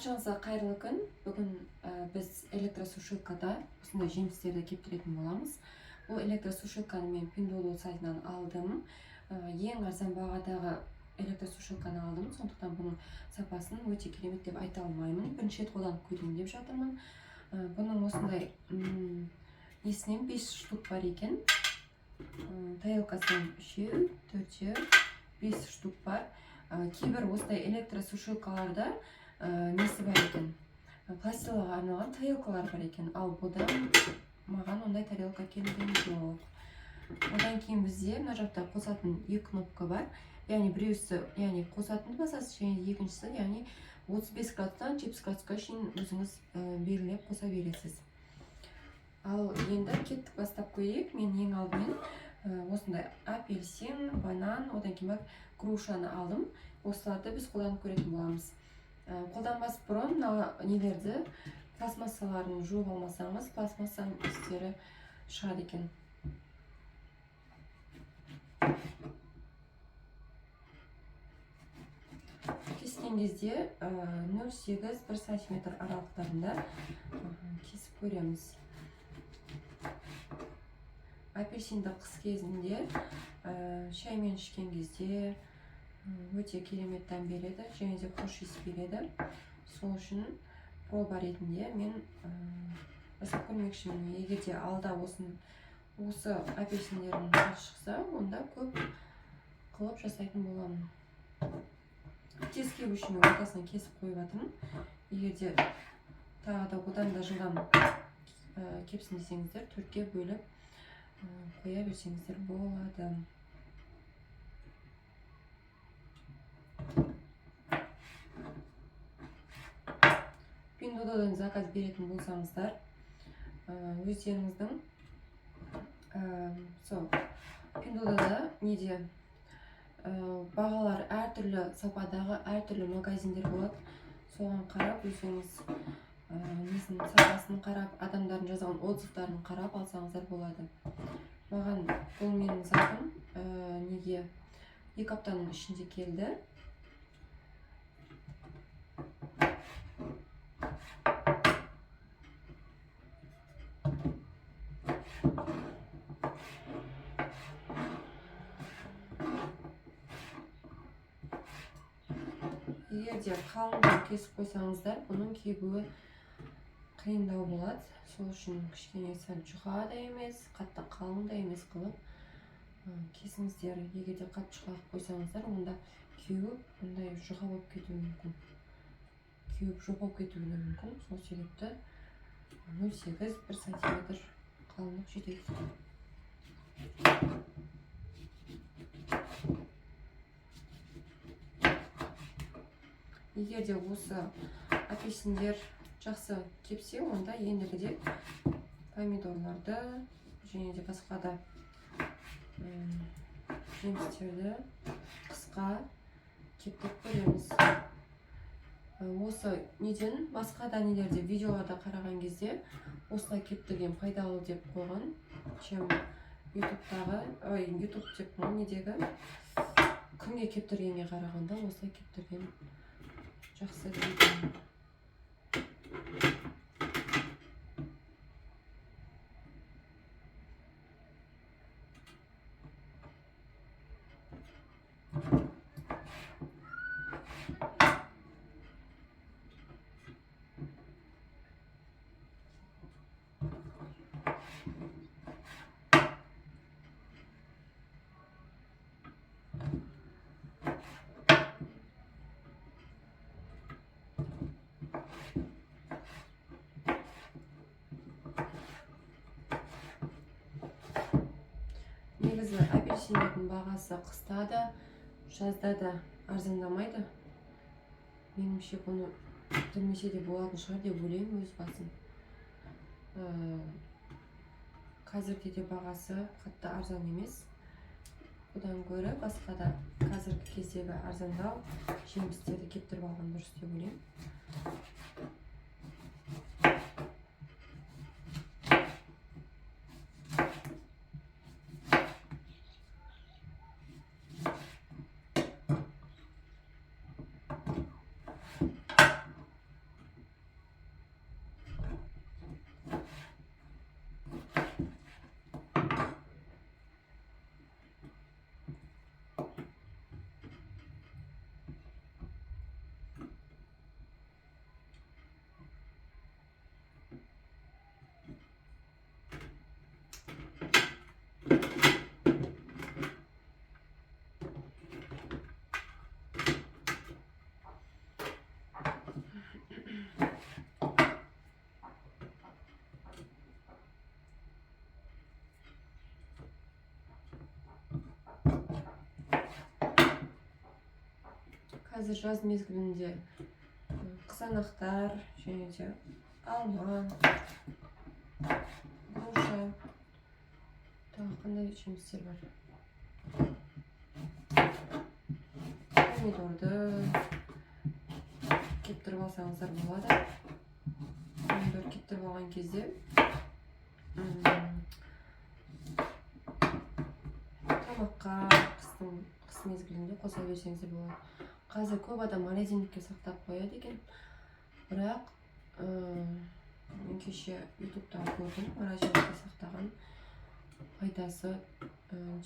Баршаңызға қайырлы күн. Бүгін біз электросушилкада осындай жемістерді кептіретін боламыз. Бұл электросушилканы мен Pinduoduo сайтынан алдым. Ең арзан бағадағы электросушилканы алдым. Сондықтан бұның сапасын өте керемет деп айта алмаймын. Бірінші рет қолданып көрейін деп жатырмын. Бұның осындай несінен 5 штук бар екен. Тарелкасынан 3, 4, 5 штук бар. Кейбір осындай электросушилкаларда несі бар екен, пластилаға арналған тарелкалар бар екен, ал бұдан маған ондай тарелка келген жоқ. Одан кейін бізде мына жақта қосатын 2 кнопка бар, яғни біреусі қосатынды басасыз, және екіншісі яғни 35 градустан 70 градусқа шейін өзіңіз белгілеп қоса бересіз. Ал енді кеттік, бастап көрейік. Мен ең алдымен осындай апельсин, банан, одан кейін грушаны алдым. Осыларды біз қолданып көретін боламыз. Қолданбас бұрын нелерді, пластмассаларын жуып алмасаңыз, пластмассаның істері шығады екен. Кескен кезде 0,8-1 см аралықтарында кесіп көреміз. Апельсинді қыс кезінде шаймен ішкен кезде өте керемет дәм береді, және де хош иіс береді. Сол үшін проба ретінде мен жасап көрмекшімін. Егер де алда осы апельсиндердің шықса, онда көп қылып жасайтын боламын. Тез кебу үшін ортасынан кесіп қойып жатырмын. Егер де тағы да одан да жылдам кепсін десеңіздер, 4-ге бөліп қоя берсеңіздер болады. Pinduoduoдан заказ беретін болсаңыздар, өздеріңіздің Pinduoduoда бағалар әртүрлі сападағы әртүрлі магазиндер болады. Соған қарап, өздеріңіз сапасын қарап, адамдардың жазған отзывтарын қарап алсаңыздар болады. Маған бұл менің затым 2 аптаның ішінде келді. Егер де қалыңдау кесіп қойсаңыздар, бұның кебуі қиындау болады. Сол үшін кішкене сәл жұқа да емес, қатты қалың да емес қылып кесіңіздер. Егер де қатты жұқа қойсаңыздар, онда кеуіп ондай жұқа болып кетуі мүмкін. Кеуіп жоқ болып кетуі мүмкін. Сол себепті 0,8-1 см қалыңдық жетеді. Егер де осы апельсиндер жақсы кепсе, онда ендігіде помидорларды және де басқа да жемістерді қысқа кептіріп көреміз. Осы неден басқа да нелерде видеоларда қараған кезде осылай кептірген пайдалы деп қойған, чем ютуб деп недегі күнге кептіргенге қарағанда осылай кептірген жақсы дейді. Негізі апельсиндердің бағасы қыста да, жазда да арзандамайды. Меніңше бұны түрмесе де болатын шығар деп ойлаймын өз басым. Қазірде де бағасы қатты арзан емес. Бұдан гөрі басқа да қазіргі кездегі арзандау жемістерді кептіріп алған дұрыс деп ойлаймын. Қазір жаз мезгілінде қызанақтар және де алма, груша, тағы қандай жемістер бар? Помидорды кептіріп алсаңыздар болады. Помидор кептіріп алған кезде тамаққа қыс мезгілінде қоса берсеңіздер болады. Қазір көп адам морозильникке сақтап қояды екен. Бірақ мен кеше ютубтан көрдім, морозильникке сақтаған пайдасы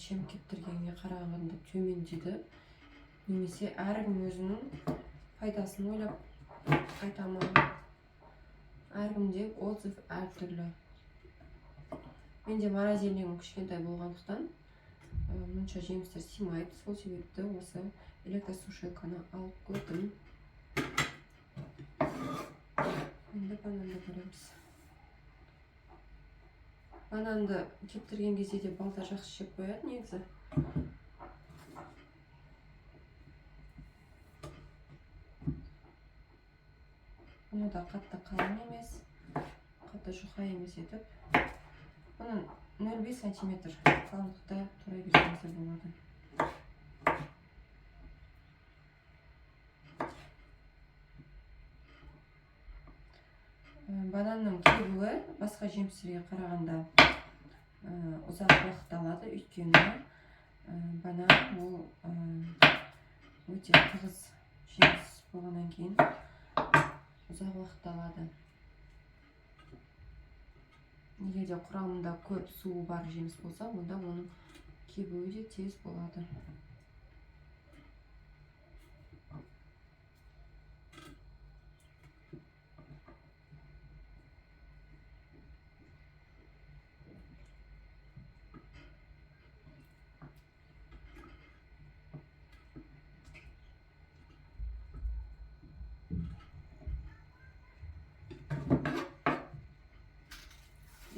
чем кептіргенге қарағанда төмен дейді. Немесе әркім өзінің пайдасын ойлап айтамын. Әркімде отзыв әртүрлі. Менде морозильнигім кішкентай болғандықтан мұнша жемістер сыймайды. Сол себепті осы электросушилканы алып көрдім. Енді бананды көреміз. Бананды кептірген кезде де балдар жақсы жеп қояды негізі. Бұны да қатты қалың емес, қатты жұқа емес етіп. Бұның 0,5 см қалыңдықта турай берсеңіздер болады. Бананның кебуі басқа жемістерге қарағанда ұзақ уақыт алады, өйткені банан ол өте тығыз жеміс болғаннан кейін ұзақ уақыт алады. Егер де құрамында көп суы бар жеміс болса, онда оның кебуі де тез болады.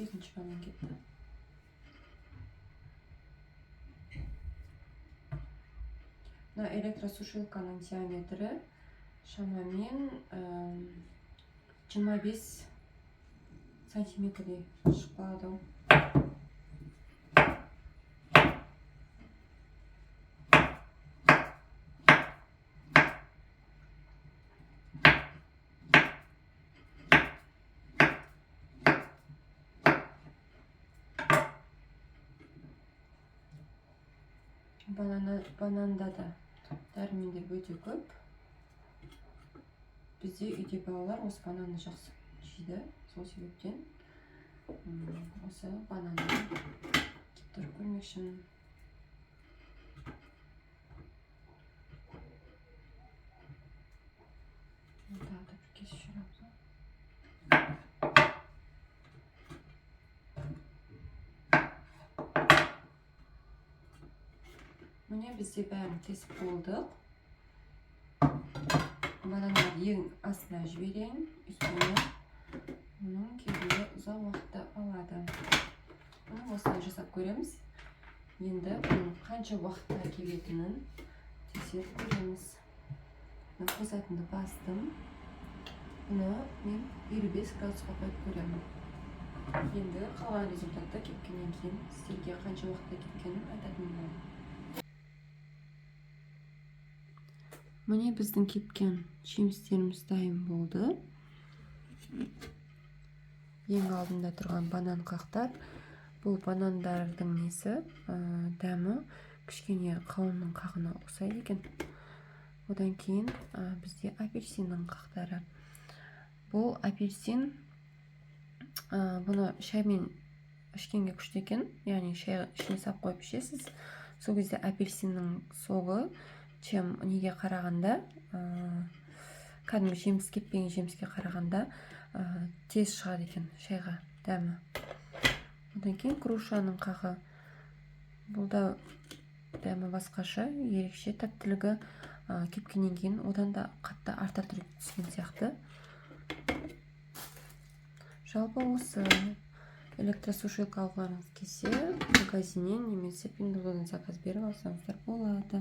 Екінші банан кетті. Мына электросушилканың диаметрі шамамен 25 сантиметрдей шықпады. Бананда да дәрумендер өте көп. Бізде үйде балалар осы бананды жақсы жейді. Сол себептен осы бананды кептіріп көрмекшімін. Тағы да бір кесіп шығарамыз. Міне бізде бәрін кесіп болдық. Бананды ең астына жіберейін. Үстіне оның кебуі ұзақ уақытты алады. Осылай жасап көреміз. Енді оның қанша уақытта кебетінін тексеріп көреміз. Қосатынды бастым. Бұны мен 55 градусқа қойып көремін. Енді қалған результатты кепкеннен кейін сіздерге қанша уақытта кепкенін айтатын боламын. Міне біздің кепкен жемістеріміз дайын болды. Ең алдында тұрған банан қақтар. Бұл банандардың несі, дәмі кішкене қауынның қағына ұқсайды екен. Одан кейін бізде апельсиннің қақтары. Бұл апельсин, бұны шаймен ішкенге күшті екен. Яғни шай ішіне сап қойып ішесіз. Сол кезде апельсиннің соғы чем неге қарағанда, кәдімгі жеміс кеппеген жеміске қарағанда тез шығады екен шайға дәмі. Одан кейін грушаның қағы Бұл да дәмі басқаша, ерекше тәттілігі кепкеннен кейін одан да қатты арта түскен сияқты. Жалпы осы электросушилка алғыларыңыз келсе, магазиннен немесе Пиндоладан заказ беріп алсаңыздар болады.